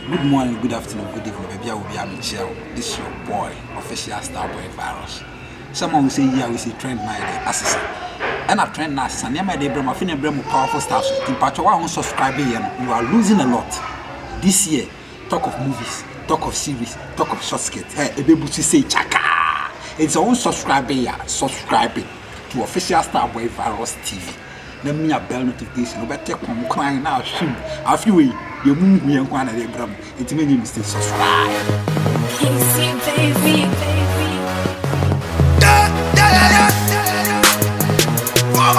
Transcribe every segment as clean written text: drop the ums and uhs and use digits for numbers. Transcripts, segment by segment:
Good morning, good afternoon, good evening. Maybe I will be having chill. This is your boy, official star boy virus. Someone will say, yeah, we say trend my assistant. And a trend now, and my day, Brahma, Finna Brahma, powerful stars. In part, you are subscribing, you are losing a lot. This year, talk of movies, talk of series, talk of short skits. Hey, a baby to say, chaka. It's our own subscribing to official star boy virus TV. Let me a bell notification. But take one crying now, shoot. I feel you move me and one of the Bram. It's many mistakes. Subscribe. Easy, baby. For my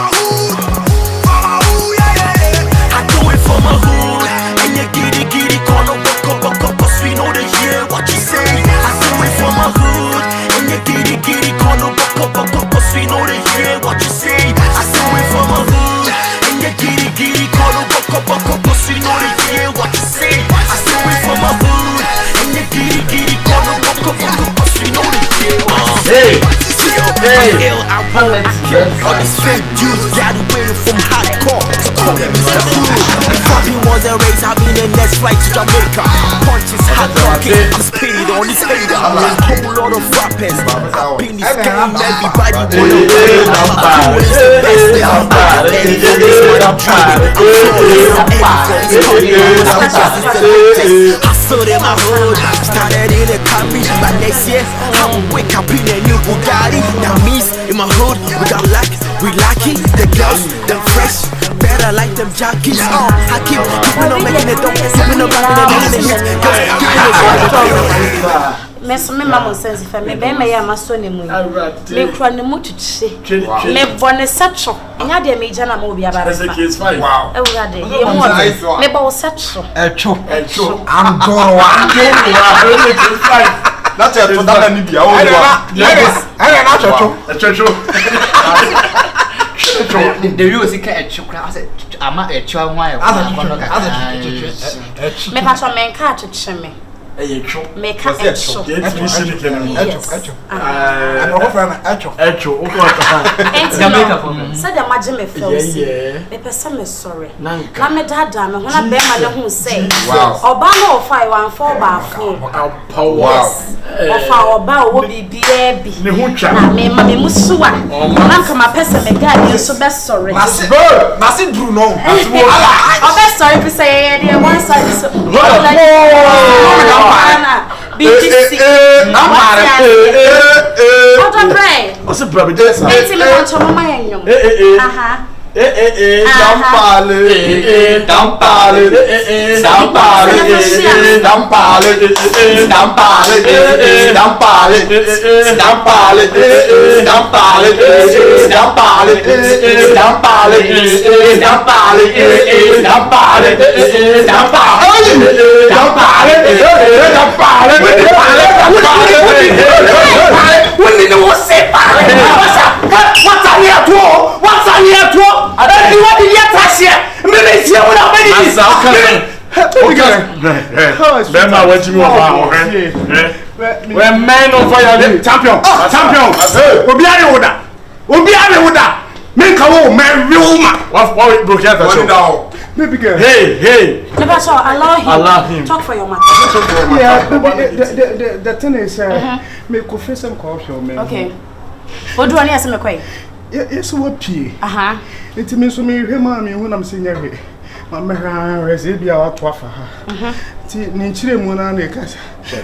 hood, yeah. I do it for my hood. And you giddy, call up, cause we know the year what you say. I do it for my hood. And you giddy, call up, cause we know the year what you say. I do it for my hood. And you giddy, call up, cause we know the year what you say. I do it for my hood. And you giddy, call up, cause we know the year what you say. Hey, I want all these fake dudes got away from hardcore. So call them Mr. Food. Fucking was a race, I'll be the next flight to Jamaica. Punches, hot rocket, I'm speed on this hater. Whole lot of rappers, I've been this game, everybody wanna win. I'm doing the best, I'm ready for this, what I'm trying. I saw them, I heard, started in a copy, but next year, I will wake up in a new Bugatti. That means in my hood, we got we lucky. The girls, them fresh, better like them jockeys. I keep keeping on making it, don't keeping on rapping and me mama sense if me be me ya masoni mu me kura ne mu tuche me bone satcho nya de me jana ma obi abara wow e wura de ye mo me ba wo satcho echo I'm going that's a total Libya. Oh, yes. I the real is a chocolate. I'm a child. me pa so men ka tuche me make a echo. Said the imagine me feels me person me sorry. Na me dada me when be ma le hu say oba no 514 ba phone. Wow. Ofa oba wo bibia bi. Na me ma me musuwa. Na nka ma person me guy so be sorry. Masi Drew no. Oba sorry be say dey one side so. BTC. What a brain. What's the problem? It's a mama. Aha. Dampale. I don't know what you touch here. Maybe it's here without many. Remember what you want. When men on fire, champion. Obiara. Make a woman, Roma. What broke out? Maybe girl. Hey. Never saw allow him. Talk for your matter. Yeah, the thing is, me confess some caution, man. Okay. What do I need to say? Yes, what pee? It means to me, him, when I'm seeing every. My residue out to offer her. Ninchire Mona,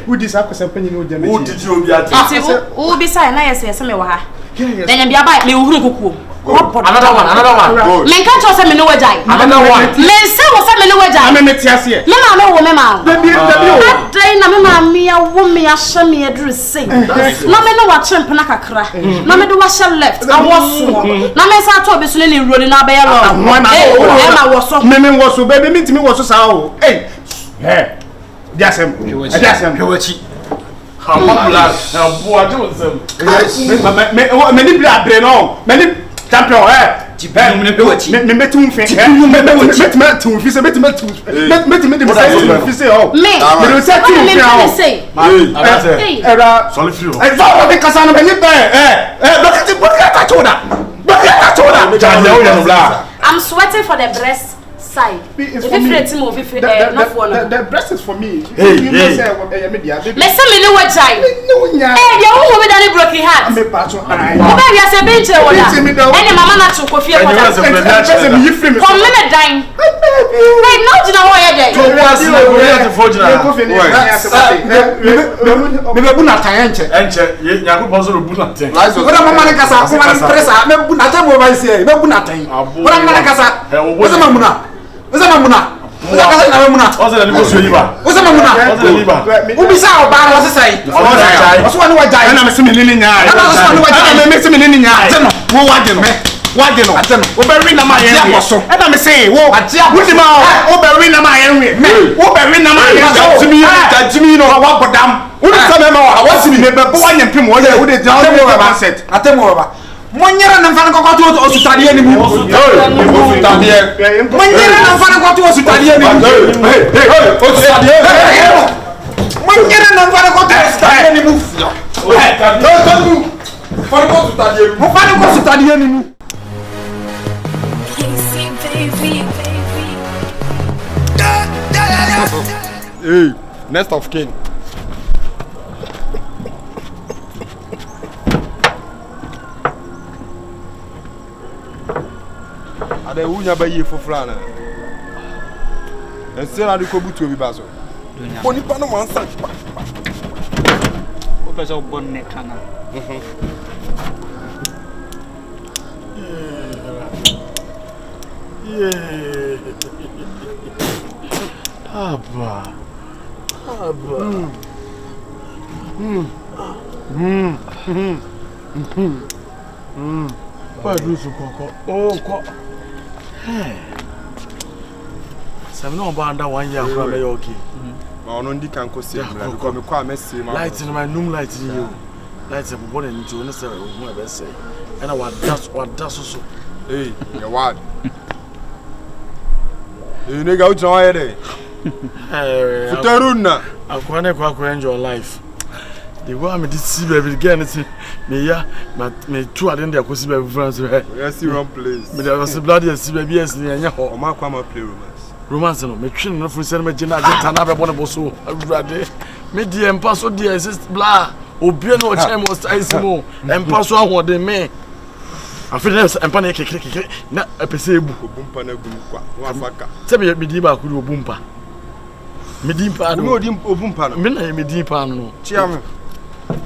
who this acquisition you know, who did you be at? Who beside I say, some of her. Then be about me who another one. Men can't just say me no way die. Another one. Men say what say me no way die. I'm a metiasi. Mama no woman. Baby. Na mama me a woman a show me a dress say. Na me no watch na kakra. Na me do wash left. I was so. Na me say to be so ni road na be yellow. Na was so. Me was so baby me was so sao. Hey. Jasem. How popular? How boy do them. Many blood brain on. Many champion me met un fait met tout fils met I'm sweating for the breast side. It's for me. The breast is for me. Hey, you know say media. Listen me no what child. No nya. Eh, they won't be that broken heart. Me pass on. Oba we say bench e wona. Any mama na to kofi e kwata. Come me dying. Right now you know why there. To was na go here to forge na. Me be bu na tan enche. Enche, Yakubon so bu na tan. Wọ́n mama ne kasa, wọ́n mama pressa, me bu na tan mo ba ise, me bu na tan. Wọ́n mama ne kasa. Wọ́n se mamuna. Wọ́n se mamuna. Wọ́n kasa na mamuna. Wọ́n se ni ko so yiba. Wọ́n se mamuna. Wọ́n se yiba. Ubi sa oba na wọ́n se sai. Wọ́n so wani wa jai. Na me se me nini nya. Na so wani wa jai. Na me se me nini nya. Ateno. Wo waje no. Waje no. Ateno. Wo be ri na ma ye. Na me say wo. Wuti ma wo be ri na ma ye nwe. Wo be ri na ma ye. Jimi no wa bodam. Who is coming out? What's in the paper? One and Pim, what they tell me about set. I tell you over. Monyera na mfana kwa watu hospitali ni mu. Monyera na mfana kwa watu hospitali ni mu. Monyera na mfana kwa watu hospitali ni mu. Mfana kwa hospitali ni mu. Hey, next of kin. Ade wunya ba yi fofra na. Ense na de ko butu obi ba so. Oni pa no man sa. O pesa o bonne kana. Aba. Why do you go? Oh, go. Hey. Some no banda 1 year from okay. Ma ono ndi kan ko se mra ko me kwa mesi ma. Light in my room light in you. Lights up born into no say we be say. And I what that's so. Hey, your word. You nigga out now here. Hey. Futeruna. Akwane kwa enjoy life. The way me see baby get anything me ya me two at the akosi baby France here. You see wrong place. Me there was bloody see baby yes ni anya ho. O ma kwa ma play romance. Romance no me twin no free send me gina agita na be bono boso awurade. Me die empa so die assist bla obi na o chem o size mo empa so ahode me. Afidel empa na kekeke na epese ebu obumpa na gum kwa. Wa afaka. Se me di ba ku obumpa. Me di pa no. No di obumpa no. Me na me di pa no. Chia me.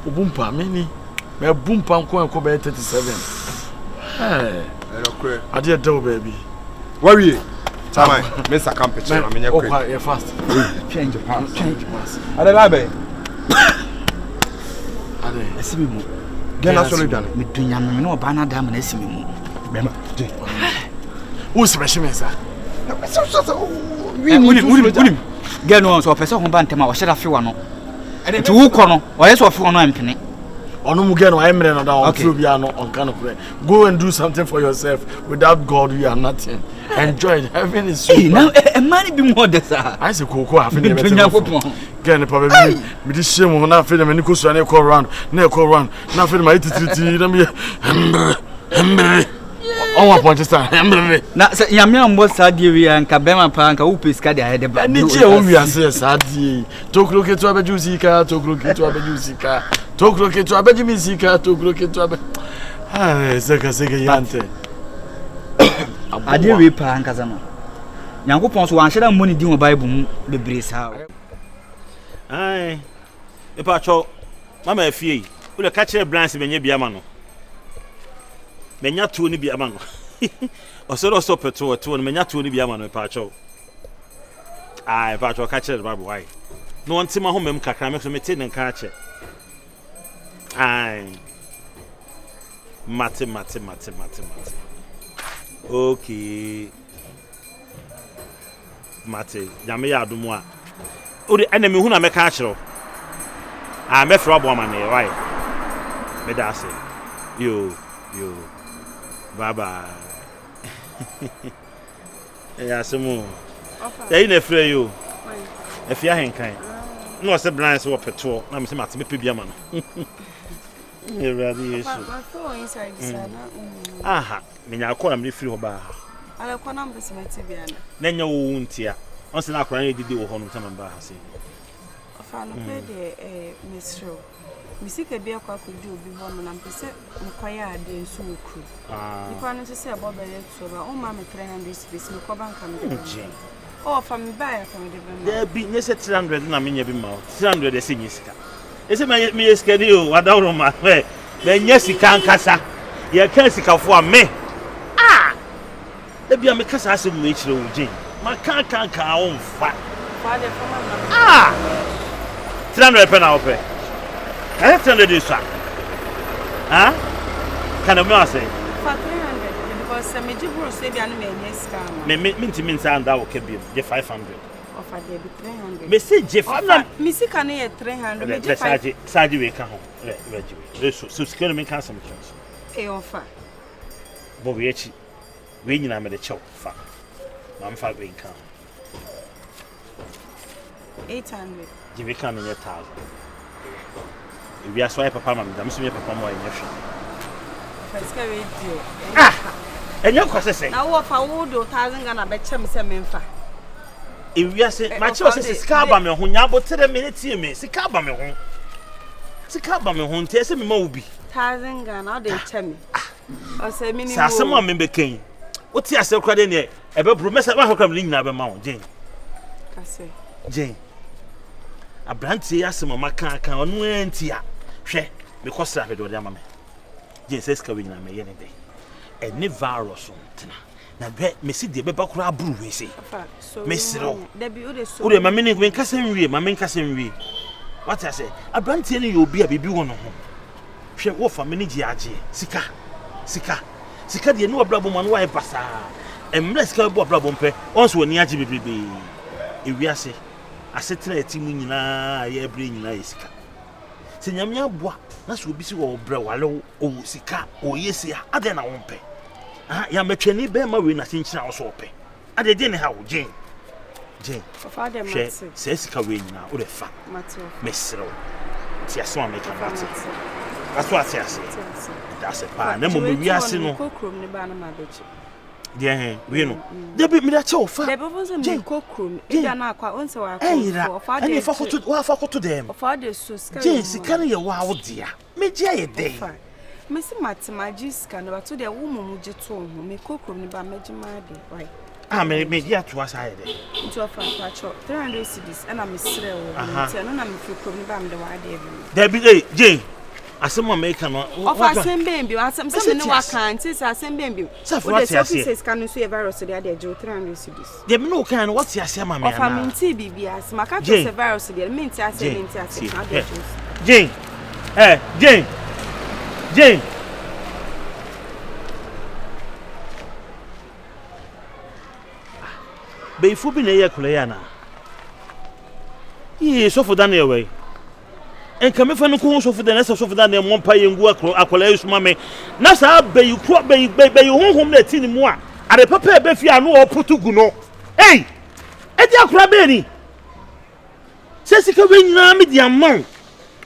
Obumpa meni me bumpa nko be 37. Eh Elokre. Ade do baby. Worry. Tama me sa camp che na me nya kwe. Okay, fast. Change pass. Ade la be. Ade Esimi mu. Gena solo dane. Me dunya me no oba na da me na esimi mu. Bema. Who is special sir? Unim. Get no so person ho ba ntema o hye da fe wa no. Ti wo kɔ no o yes of no empene Ono mu get no emre no da on through bia no on kind of way. Go and do something for yourself. Without God you are nothing. Enjoy it. Heaven is so. Now a man be more de sir. I say koko afi ne better. Get the problem me this shame na afi ne me ko so na call round. Na call round. Na afi ma ititiriti na me emre. On wa point stand. Emre. Na se yame ambo sadie wi anka bema pa anka wo peska de ahede ba. Ni je o wi ase sadie. Tokro ke to abeju sika, tokro ke to abeju sika. Tokro ke to abeju misika, tokro ke to abe. Ah, seka yante. Ade wi pa anka zama. Nyankopon so wan hye da mmoni di ho Bible mu bebre sa. Ai. E pa cho mama afie. Wo le ka kire branch benye bia ma no. Menya tuo ni bia ma no. Osoro so petrol tuo menya tuo ni bia ma no pa cho. Ai pa cho ka kire Bible why. No anti ma ho mem kakra me so me te ne ka kire. Ai. Mate. Okay. Mate, yame ya adumu a. Odi ene me hu na me ka kire. Ah me fra bo ma ne why. Me da say. Yo. Bye bye. Yeah, some they na free you. If you hen kan. No say blind so petrol. Na me say mate me pebia ma no. You ready is. My phone inside the sana. Aha, me nya call am free ho ba. ala kwa na mbese metibiana na nya wo ntia on se na akora na didi wo ho no tama ba ha se fa no pe de misro misika bia kwa kodi obi ho no na mpese nkwaya ade nso okru nipa no se ebo bele to ba o ma me 300 space me kwa banka me oh fa me buy fa me de be there be ne se 300 na me nya bi ma 300 de se nyisika ese me yesika ni o wadawro ma me nya sika nkasa ye kan sikafo a me e bia me kasa asem me chire wo gin ma kan o mfa fa de fa ma 300 pe na ope 300 is ça can I say for 300 because me jibro say bia no me nya scam me ntimi nsa anda wo ke bi je 500 offer there be 300 me say je fa me sika no ye 300 me je 5 saji we ka ho we so sika no me kan some chance offer bo we echi we nyina me de chew fa ma mfa we kan 800 je we kan no ye 1000 we are swipe papa mam dam so me papa mo anya hwe first radio enye kwase say na wo fa wo do 1000 Ghana be chem se me mfa e we are say ma che say sika ba me ho nya bo 3 minutes me sika ba me ho nte se me ma obi 1000 Ghana o de chem o say minimum sa asem me be kan o ti ase kwa de ne e be bro me say ba hokram ni nyina be ma wo Jane kase Jane abrantie asem ma kan onu antia hwe me kosra hwe do de ama me Jane says ka we nyina me ye ne de eni virus ntina na be me si de be ba kura aburu we say me siro da bi o de so o de ma me nkasa nwie what I say abrantie ne ye obi a bibi wo no ho hwe wo fa me ne gi age sika de ne obrabo ma no wa e pasa emre sika bo obrabo mpe onso oni age bibebe ewiase asetena etimu nyina ya ebre nyina yesika se nyame aboa na so obi si wo bre wale o sika o yesia ade na wompe ya metwani be ma we na sinchina wo so ope ade de ne ha wo Jane fa de matse se sika we nyina o de fa matse mesro ti aso ameka matse aso atiase that's pa na mo wiase no kokrom ne ba na ma bechi de we no de bi mi da che ofa de bo zo mi kokrom e da na akwa onse wa akwa fa de fa koto dem fa de so ska Jane sika ne ye wa wo dia me je ye de me si mathematics kan ba to de wo mu je to ho me kokrom ne ba magima de why me dia to asa ye de to afa pacho 300 cedis and am sire wo nti no na me kokrom ne ba me de wa de de bi Jane asem America no of asem bembi asem se me no wakan ti asem bembi o de offices kan so e virus de ade je 300 cedis de me no kan what ti asem ma me of am nti bibia asem aka to se virus de me nti asem ade je Jane Beifu bi na ye kula ya na so for Daniel way enka me fa no ko so for Daniel so for Daniel mo pa ye ngu akola yesuma me na sa beyi kro beyi honhom na ti ni mu a ade papa e be fi anu o putugu no hey e di akola be ni se sika we nyina me di amon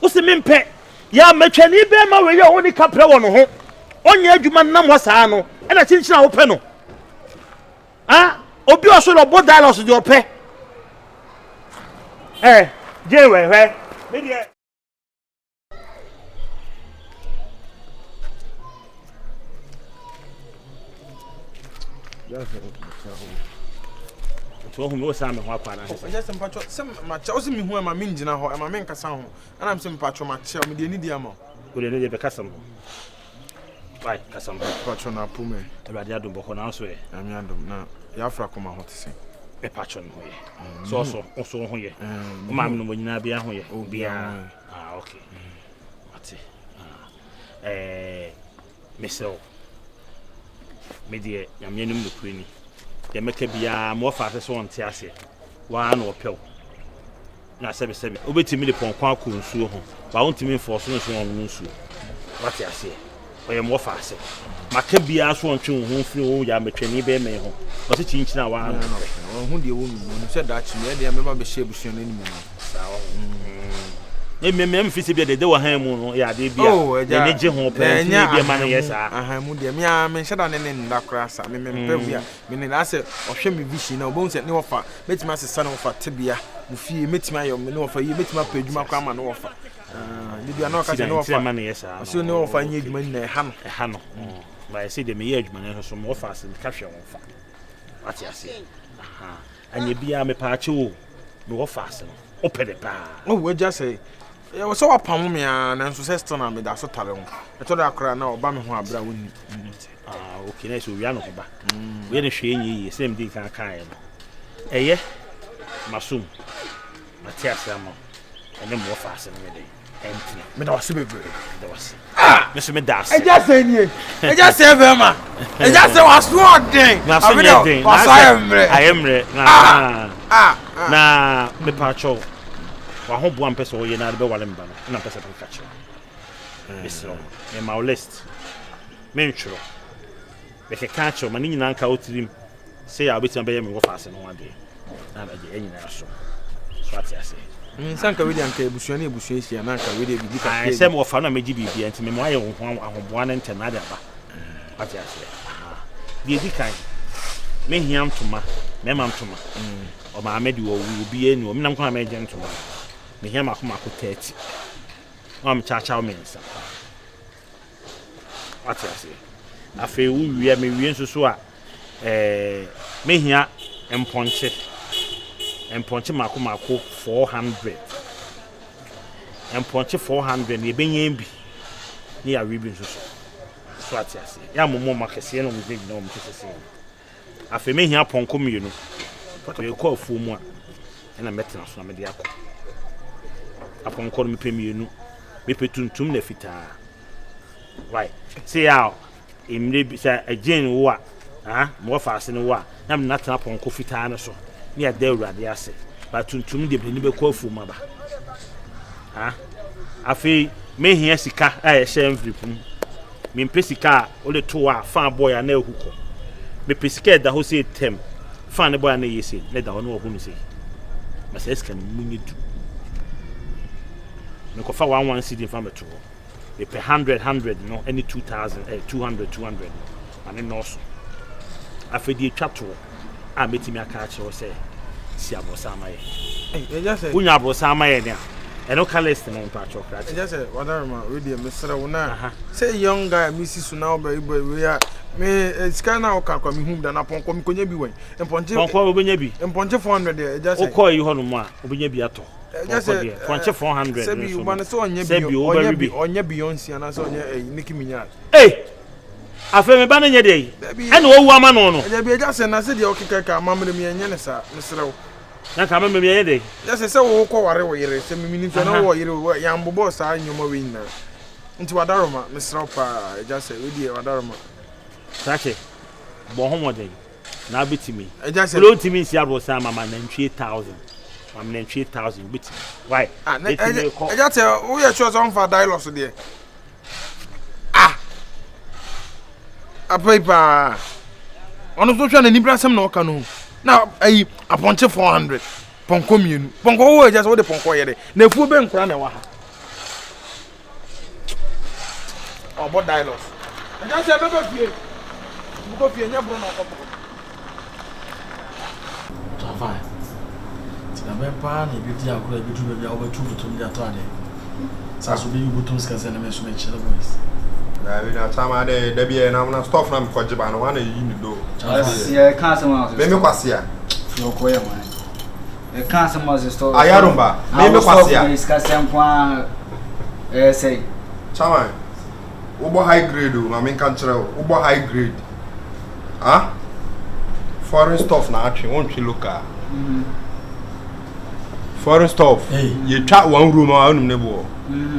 o se me mpe ya matwani be ma we ye ho ni kapre wo no ho onya adwuma nam wasa no e na chinchina wo pe no obi oso lo bo dialogue de ope je we me die to hu no sa me ho akwa na je sem pacho sem ma cha o se mi hu e ma me ngina ho e ma me nkasa ho ana me sem pacho ma cha me de ni dia ma ko de ne be kasam vai kasam pacho na pume e ba dia do boko na so e ami andom na ya fra koma ho tse be pacho no ye so ho ye o ma me no nyina bia ho ye bia okay ati mesel media ya me num no kuni de meka bia mo fa se so onte ase wa na opel na sebe obetimi le pon kwa ko nsuo ho ba wontimi force no so on nsuo wate ase oye mo fa ase maka bia so ontwe ho firi wo ya metwani be me ho o se chinchina wa na ho de wo no se da chi me de me ba be she busuan ni mu sawo me fisi bi de wo han mu no ya de bia ne je ho pa ni bia ma no yes aha mu de me a me sheda ne nda kra sa me pe bia me ne na se ohwe me vision na obon se ne wo fa metima se sa ne wo fa tebia mu fie metima yo me ne wo fa yi metima pa adwuma kwa ma ne wo fa ni bia na ka se ne wo fa ma no yes so ne wo fa nye adwuma ni na ha no ba se de me ye adwuma ne so mo fa se ka hwe wo fa ati ase aha anye bia me pa ache wo me wo fa se no opede pa we just say yeah, so apam me na so sister na me da so tare ho eto da akra na oba me ho abra woni okay na so wia no ba we ne hwe enyi same day kan kan e eye masum matias amo ene mo fa ase no me dey empty me da wase bebe da wase me so me da ase just say nie just say vema just say was what thing I am re na me pa cho wa ho bo ampese wo ye na be wale mba no na pese pe kache eso me ma list me ntwro be ke kache ma ni nyina nka otirim se ya obetima be ye me wo fa ase no ade na ba je enyina so ati ase sanka we de anka ebusua na ebusua isia na anka we de bi ka ai se mo fa na meji bibia enti me mo aye ho ahoboa na ntem na de aba ati ase bi di kan me hiam toma me mam toma o ma amedi wo bi eni o me nam ko na me je ntoma me hia makoma ko 30 am cha mensa ati ase afi wu wi me wi nsusu a me hia emponche makoma ko 400 emponche 400 ne benye bi ni ya ribi nsusu so ati ase ya momo makese no me big no me kese afi me hia ponko mienu to ko afu mu a na metina so na me de akọ apon ko me pemienu me petuntum na fitaa right see how imre bi sa again wo a mo fa ase no wo a na me natena apon ko fitaa no so ne ya da urade ase ba tuntum de bi ni be ko afu ma ba afi me hia sika a she envelope me pesika o le to a fan boy na ehuko me pesika da ho se tem fan boy na yesi le da ho no ho no se ma se sika munyi du me ko fa 11 cd fa me to me pe 100 no any 2000 200 and no so afi di twato a metimi aka ache wo se si abosa amaye just say unya abosa amaye ne a no calist no pa chokra just say wadarma we dey mesra wona say young guy misi su na oba we ya me scan na o ka kwa me hum da na ponko me konya bi wen emponje ponko obenya bi emponje 400 just say o ko yi ho no mu a obenya bi ato just say ponche 400 say bi one so onya bi onya Beyonce na so onya Nicki Minaj afa me ba na nye dey e na owu ama no no e bi just say na say dey okeka ka amamre me enye ne sa mesrew na ka me enye dey just say wo ko ware wo yire say me ni so na wo yire ya mbobo sa nyoma we nyina nti wadaroma mesrew pa just say we dey wadaroma sache bo homo dey na bitimi just say lo timi si abo sa mama na 2000 am na 2000 bitimi why just say we ya sure some for dialogue so there a paper ono so twa na nibra sem na oka no na ayi aponche 400 ponko mienu ponko wo just wo de ponko yede na efuo be nkura na wa ha obo dialogue just say bebe fie buko fie nya bro na oko Tafai. Tina mempa na bi dia akura bi tu be bia wo betu futum dia to ade. Sa so bi butum ska se na me so me chere boys. Na we na tama de da bi na na stuff na mko jiba no wana yi ni do. Yeah, can't someone. Me kwase a. Yo ko ya man. E can't someone store. Ayarumba. Me kwase a. Ska se mpo say. Tama. Ubo high grade o, ma me kan kire o. Ubo high grade. Foreign stuff na atwe won twe local. Foreign stuff. You try one room or anum nebo.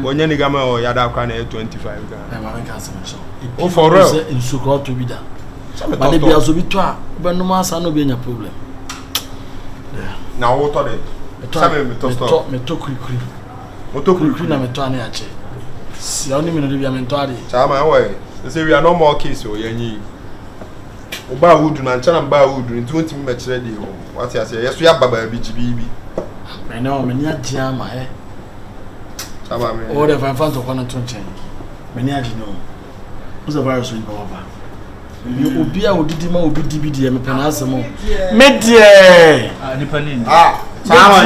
Wonya ni gama o yada kwa na 25 ga. Ma me kan se so. O for real. In sukro to bi da. Ba de bia so bi to a be no ma sa no bi nya problem. Na wo to de. Sabe me to stop. Me to kuri. Mo to kuri na me to ani ache. Si oni me no de bia me to ade. Chama we. Say we are no more case o yanyi. Oba wudu na nchana mba wudu nti wonti me kire de o. What you say? Yeso ya baba bi jibi bi. Me no me nya dia ma Oh, the fan to one to chain. Many as you know. Who's a virus in Baba? You will be out Didima will be DVD and Panasamo. Media! Depending. Sama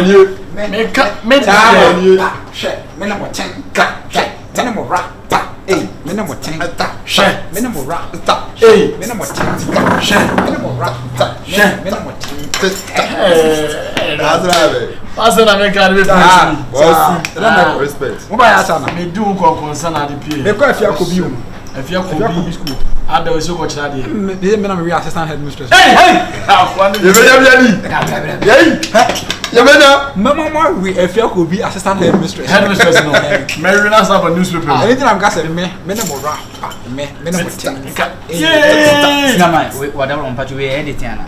you. Minimum rock. Hey, minimum tank. Minimum rock. Hey, minimum tank. Minimum rock. Minimum tank. That's right. That's an American respect. Me do concern at the P. Because if you could be school, I don't so much that. The minimum assistant headmistress. Hey! Mama, if you could be assistant headmistress. Headmistress, no. Marina's have a newspaper. Anything I'm guessing, minimum rap, minimum tank. Whatever on Patu editing.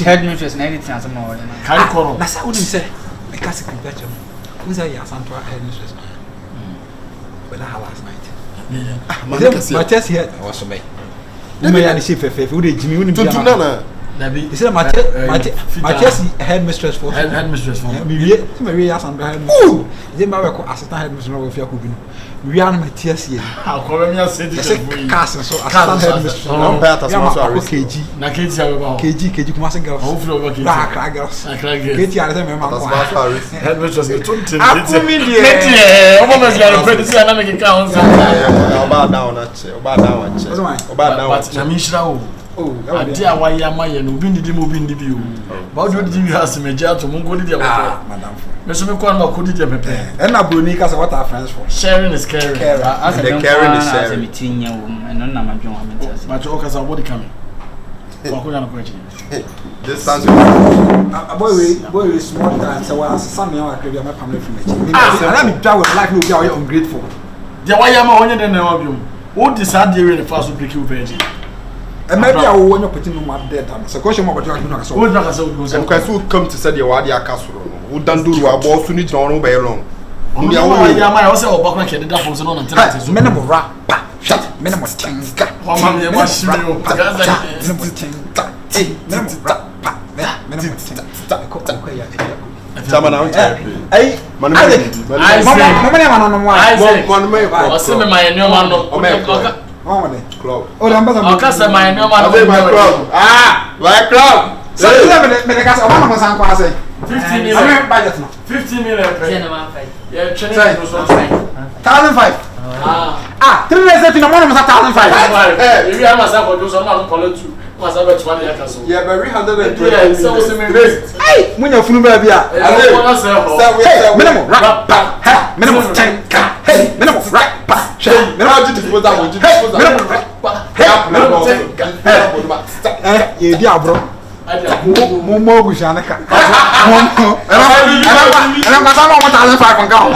Headmistress and editing some more. That's what he said. I can't say better. Who's a Yasantua headmistress? But I last night. My test here was me. You may have seen who did Jimmy He said, my test headmistress for headmistress for Maria Sandra. They may work assistant headmistress of Yakubin. We are my tears here. How come you said this? Castle, so assistant headmistress. KG, KG, Massing girls. Hopefully, girls. Katie, I remember headmistress. Oh, I dear, why am I and Ubindi Mubindi view? But what did you ask me, Jato Mungo? Madame, Mr. McConnell could it and now Brunicas what our friends for. Sharing is caring. As a caring is sharing. And none of my young but Ocas are body coming. This sounds a boy small time, so I some young my family from it. I'm like you are ungrateful. The why am I on the name? What decide you in the first week you pay? And maybe I will want to put in my dead. So, question about you. Because who come to say the Wadia Castle? Who don't do our boss who need to know very long. Only I also back like the doubles on until minimum rap. Shut minimum things. Minimum club. Oh, I'm my club. My club. So, 11 minutes. I'm 15 million. 15 million. Yeah, 1,500. 3 days in the morning was 1,500. If you have myself or do something, follow too. Must have a 20 acres. Yeah, but 320. Hey, when you're full baby, minimum rap, minimum tank, hey, minimum rap, minimum you diablo. More Bushanaka. And I'm going to 1,500.